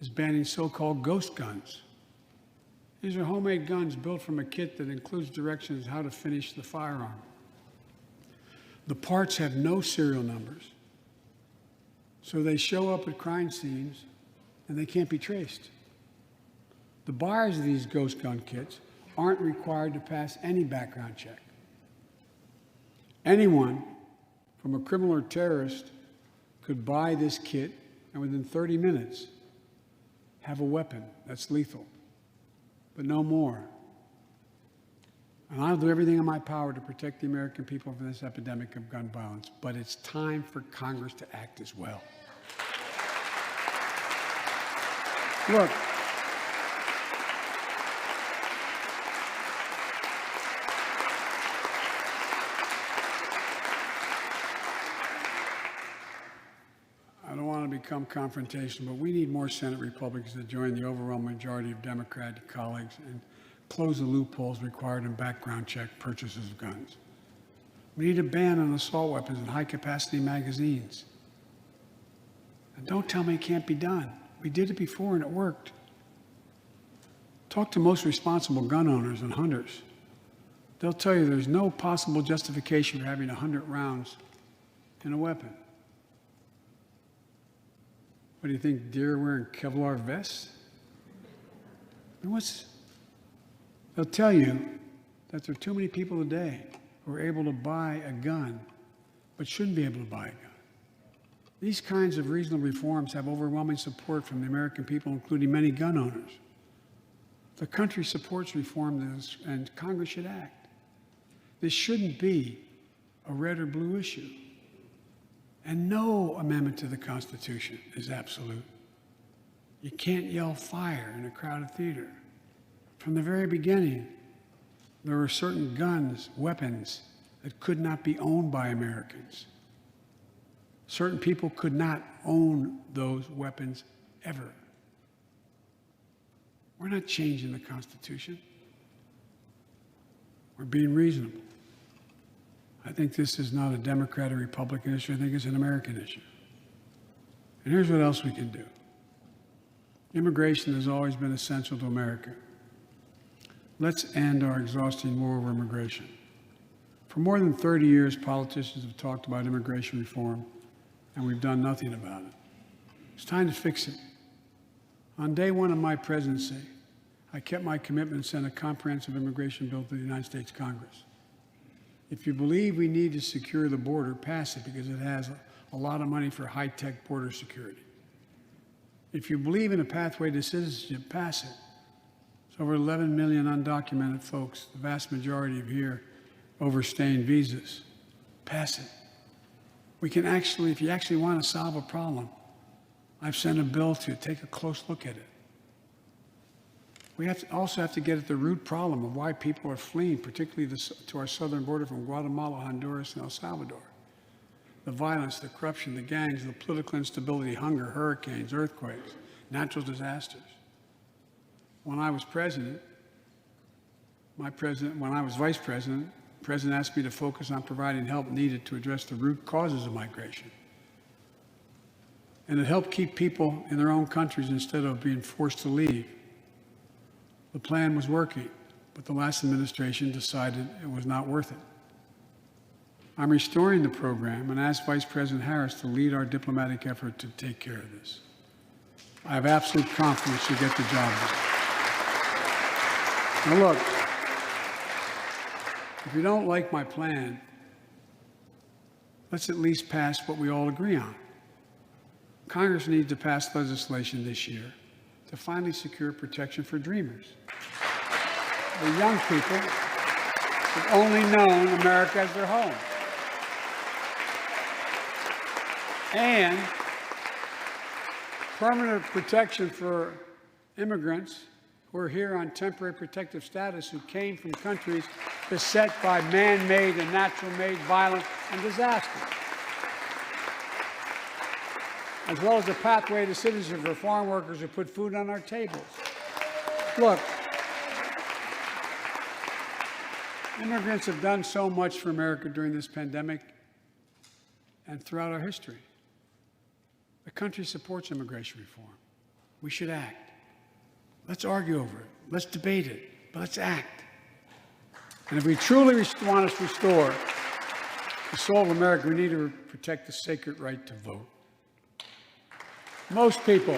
is banning so-called ghost guns. These are homemade guns built from a kit that includes directions how to finish the firearm. The parts have no serial numbers, so they show up at crime scenes and they can't be traced. The buyers of these ghost gun kits aren't required to pass any background check. Anyone, from a criminal or terrorist, could buy this kit and within 30 minutes have a weapon that's lethal, but no more. And I'll do everything in my power to protect the American people from this epidemic of gun violence, but it's time for Congress to act as well. Look, I don't want to become confrontational, but we need more Senate Republicans to join the overwhelming majority of Democratic colleagues and close the loopholes required in background check purchases of guns. We need a ban on assault weapons and high-capacity magazines. And don't tell me it can't be done. We did it before and it worked. Talk to most responsible gun owners and hunters. They'll tell you there's no possible justification for having 100 rounds in a weapon. What do you think, deer are wearing Kevlar vests? They'll tell you that there are too many people today who are able to buy a gun but shouldn't be able to buy a gun. These kinds of reasonable reforms have overwhelming support from the American people, including many gun owners. The country supports reform, and Congress should act. This shouldn't be a red or blue issue. And no amendment to the Constitution is absolute. You can't yell fire in a crowded theater. From the very beginning, there were certain guns, weapons, that could not be owned by Americans. Certain people could not own those weapons ever. We're not changing the Constitution. We're being reasonable. I think this is not a Democrat or Republican issue. I think it's an American issue. And here's what else we can do. Immigration has always been essential to America. Let's end our exhausting war over immigration. For more than 30 years, politicians have talked about immigration reform, and we've done nothing about it. It's time to fix it. On day one of my presidency, I kept my commitment and sent a comprehensive immigration bill to the United States Congress. If you believe we need to secure the border, pass it because it has a lot of money for high-tech border security. If you believe in a pathway to citizenship, pass it. There's over 11 million undocumented folks, the vast majority of here overstaying visas. Pass it. We can actually, if you actually want to solve a problem, I've sent a bill to take a close look at it. We also have to get at the root problem of why people are fleeing, particularly to our southern border from Guatemala, Honduras, and El Salvador. The violence, the corruption, the gangs, the political instability, hunger, hurricanes, earthquakes, natural disasters. When I was president, when I was vice president, the president asked me to focus on providing help needed to address the root causes of migration. And it helped keep people in their own countries instead of being forced to leave. The plan was working, but the last administration decided it was not worth it. I'm restoring the program and asked Vice President Harris to lead our diplomatic effort to take care of this. I have absolute confidence she'll get the job done. Now look, if you don't like my plan, let's at least pass what we all agree on. Congress needs to pass legislation this year to finally secure protection for dreamers. The young people have only known America as their home. And permanent protection for immigrants who are here on temporary protective status who came from countries beset by man-made and natural-made violence and disaster, as well as a pathway to citizenship for farm workers who put food on our tables. Look, immigrants have done so much for America during this pandemic and throughout our history. The country supports immigration reform. We should act. Let's argue over it. Let's debate it. But let's act. And if we truly want to restore the soul of America, we need to protect the sacred right to vote. Most people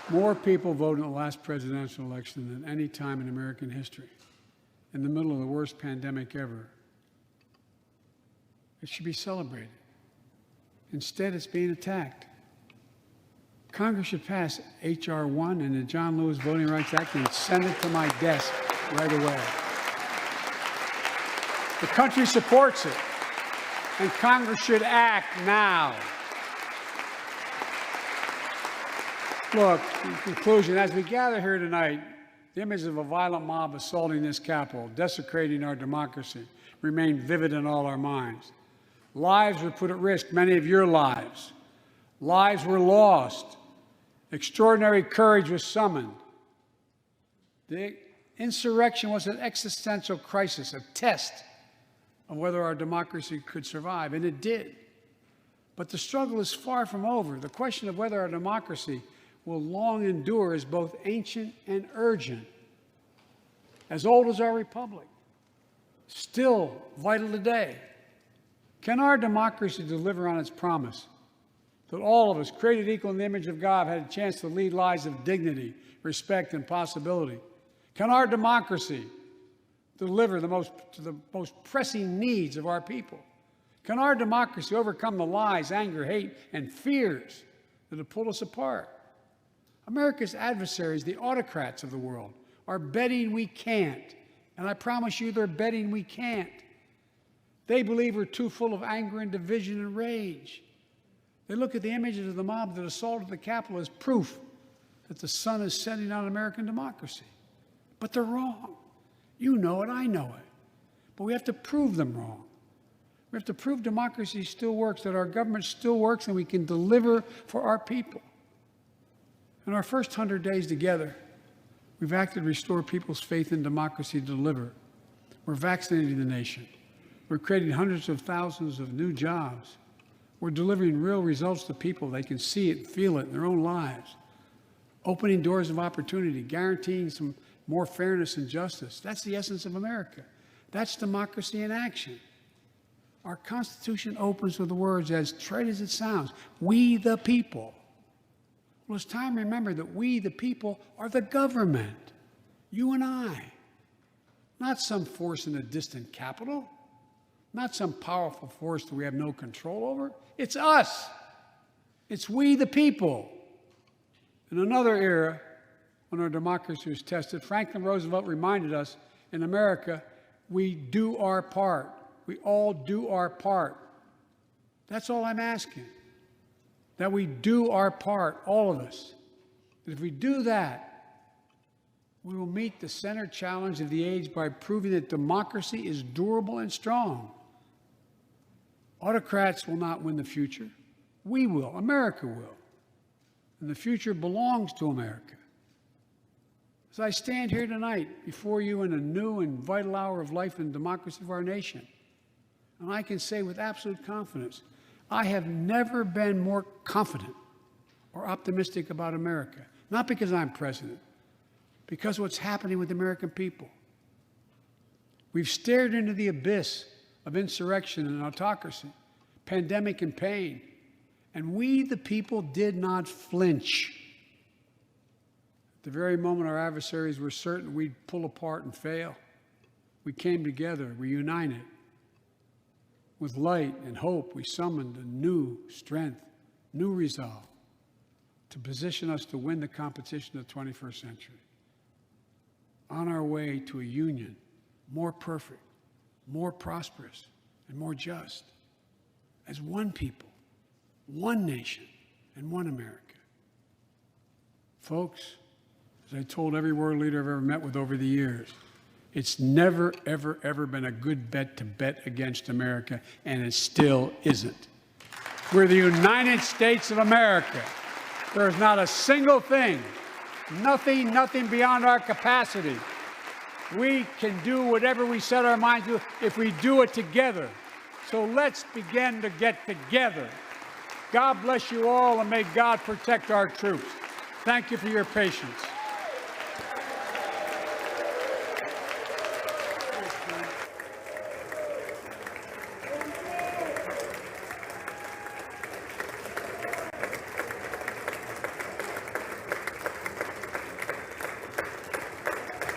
more people voted in the last presidential election than any time in American history, in the middle of the worst pandemic ever. It should be celebrated. Instead, it's being attacked. Congress should pass H.R. 1 and the John Lewis Voting Rights Act and send it to my desk right away. The country supports it, and Congress should act now. Look, in conclusion, as we gather here tonight, the image of a violent mob assaulting this Capitol, desecrating our democracy, remain vivid in all our minds. Lives were put at risk, many of your lives. Lives were lost. Extraordinary courage was summoned. The insurrection was an existential crisis, a test of whether our democracy could survive, and it did. But the struggle is far from over. The question of whether our democracy will long endure is both ancient and urgent. As old as our republic, still vital today. Can our democracy deliver on its promise that all of us, created equal in the image of God, had a chance to lead lives of dignity, respect, and possibility? Can our democracy deliver the most pressing needs of our people? Can our democracy overcome the lies, anger, hate, and fears that have pulled us apart? America's adversaries, the autocrats of the world, are betting we can't. And I promise you, they're betting we can't. They believe we're too full of anger and division and rage. They look at the images of the mob that assaulted the Capitol as proof that the sun is setting on American democracy. But they're wrong. You know it, I know it. But we have to prove them wrong. We have to prove democracy still works, that our government still works, and we can deliver for our people. In our first 100 days together, we've acted to restore people's faith in democracy to deliver. We're vaccinating the nation. We're creating hundreds of thousands of new jobs. We're delivering real results to people. They can see it, feel it in their own lives. Opening doors of opportunity, guaranteeing some more fairness and justice. That's the essence of America. That's democracy in action. Our Constitution opens with the words, as trite as it sounds, "We the people." Well, it's time to remember that we, the people, are the government. You and I. Not some force in a distant capital. Not some powerful force that we have no control over. It's us. It's we, the people. In another era, when our democracy was tested, Franklin Roosevelt reminded us, in America, we do our part. We all do our part. That's all I'm asking. That we do our part, all of us. And if we do that, we will meet the center challenge of the age by proving that democracy is durable and strong. Autocrats will not win the future. We will. America will. And the future belongs to America. As I stand here tonight before you in a new and vital hour of life and democracy of our nation, and I can say with absolute confidence, I have never been more confident or optimistic about America. Not because I'm president, because of what's happening with the American people. We've stared into the abyss of insurrection and autocracy, pandemic and pain, and we, the people, did not flinch. At the very moment our adversaries were certain we'd pull apart and fail, we came together, we united. With light and hope, we summoned a new strength, new resolve to position us to win the competition of the 21st century. On our way to a union more perfect, more prosperous, and more just, as one people, one nation, and one America. Folks, as I told every world leader I've ever met with over the years, it's never, ever, ever been a good bet to bet against America, and it still isn't. We're the United States of America. There is not a single thing, nothing beyond our capacity. We can do whatever we set our minds to if we do it together. So let's begin to get together. God bless you all, and may God protect our troops. Thank you for your patience.